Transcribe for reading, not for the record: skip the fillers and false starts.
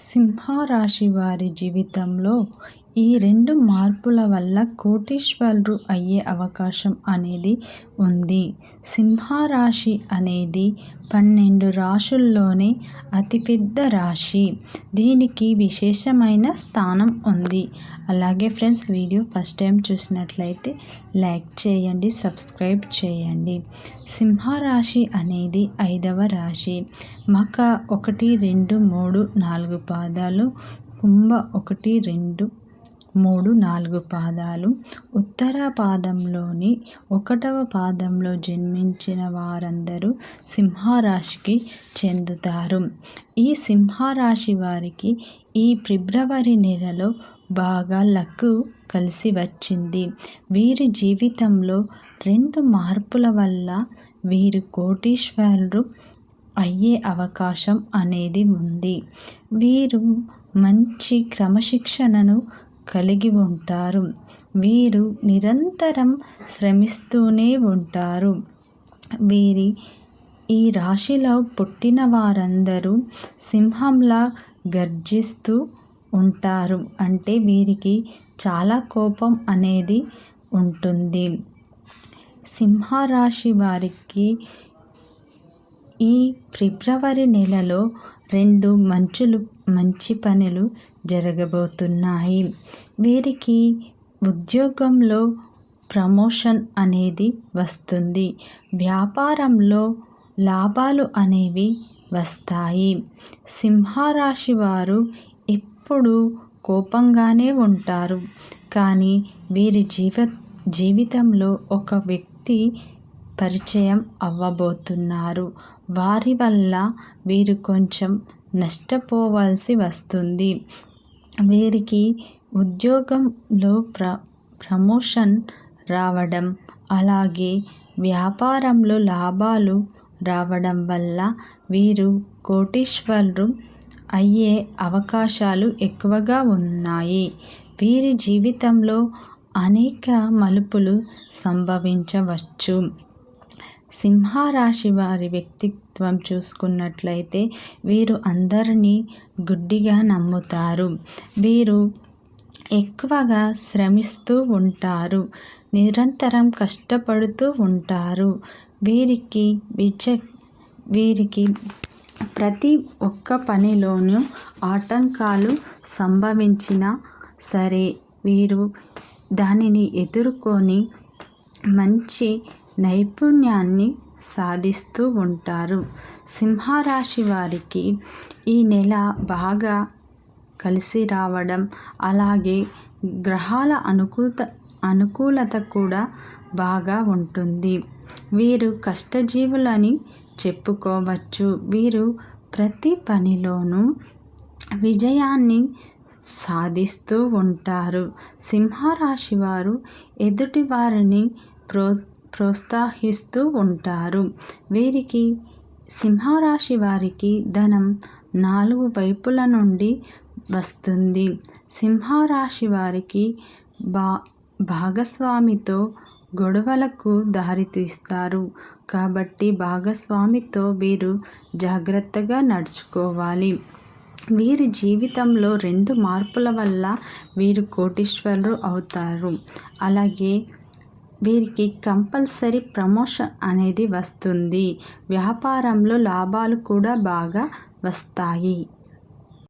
సింహరాశి వారి జీవితంలో ఈ 2 మార్పుల వల్ల కోటీశ్వరులు అయ్యే అవకాశం అనేది ఉంది. సింహరాశి అనేది 12 రాశుల్లోనే అతిపెద్ద రాశి. దీనికి విశేషమైన స్థానం ఉంది. అలాగే ఫ్రెండ్స్, వీడియో ఫస్ట్ టైం చూసినట్లయితే లైక్ చేయండి, సబ్స్క్రైబ్ చేయండి. సింహరాశి అనేది 5వ రాశి. మక 1, 2, 3, 4 పాదాలు, కుంభ 1, 2, 3, 4 పాదాలు, ఉత్తర పాదంలోని 1వ పాదంలో జన్మించిన వారందరూ సింహరాశికి చెందుతారు. ఈ సింహరాశి వారికి ఈ ఫిబ్రవరి నెలలో బాగా లక్ కలిసి వచ్చింది. వీరి జీవితంలో 2 మార్పుల వల్ల వీరు కోటీశ్వరులు అయ్యే అవకాశం అనేది ఉంది. వీరు మంచి క్రమశిక్షణను కలిగి ఉంటారు. వీరు నిరంతరం శ్రమిస్తూనే ఉంటారు. ఈ రాశిలో పుట్టిన వారందరూ సింహంలా గర్జిస్తూ ఉంటారు. అంటే వీరికి చాలా కోపం అనేది ఉంటుంది. సింహరాశి వారికి ఈ ఫిబ్రవరి నెలలో 2 మంచి పనులు జరగబోతున్నాయి. వీరికి ఉద్యోగంలో ప్రమోషన్ అనేది వస్తుంది. వ్యాపారంలో లాభాలు అనేవి వస్తాయి. సింహరాశి వారు ఎప్పుడు కోపంగానే ఉంటారు. కానీ వీరి జీవితంలో ఒక వ్యక్తి పరిచయం అవ్వబోతున్నారు. వారి వల్ల వీరు కొంచెం నష్టపోవాల్సి వస్తుంది. వీరికి ఉద్యోగంలో ప్రమోషన్ రావడం, అలాగే వ్యాపారంలో లాభాలు రావడం వల్ల వీరు కోటీశ్వరులు అయ్యే అవకాశాలు ఎక్కువగా ఉన్నాయి. వీరి జీవితంలో అనేక మలుపులు సంభవించవచ్చు. సింహరాశి వారి వ్యక్తిత్వం చూసుకున్నట్లయితే వీరు అందరినీ గుడ్డిగా నమ్ముతారు. వీరు ఎక్కువగా శ్రమిస్తూ ఉంటారు. నిరంతరం కష్టపడుతూ ఉంటారు. వీరికి ప్రతి ఒక్క పనిలోనూ ఆటంకాలు సంభవించినా సరే వీరు దానిని ఎదుర్కొని మంచి నైపుణ్యాన్ని సాధిస్తూ ఉంటారు. సింహరాశి వారికి ఈ నెల బాగా కలిసి రావడం, అలాగే గ్రహాల అనుకూలత కూడా బాగా ఉంటుంది. వీరు కష్టజీవులని చెప్పుకోవచ్చు. వీరు ప్రతి పనిలోనూ విజయాన్ని సాధిస్తూ ఉంటారు. సింహరాశి వారు ఎదుటి వారిని ప్రోత్సహిస్తూ ఉంటారు. వీరికి సింహరాశి వారికి ధనం 4 వైపుల నుండి వస్తుంది. సింహరాశి వారికి భాగస్వామితో గొడవలకు దారితీస్తారు. కాబట్టి భాగస్వామితో వీరు జాగ్రత్తగా నడుచుకోవాలి. వీరి జీవితంలో 2 మార్పుల వల్ల వీరు కోటీశ్వరులు అవుతారు. అలాగే వీరికి కంపల్సరీ ప్రమోషన్ అనేది వస్తుంది. వ్యాపారంలో లాభాలు కూడా బాగా వస్తాయి.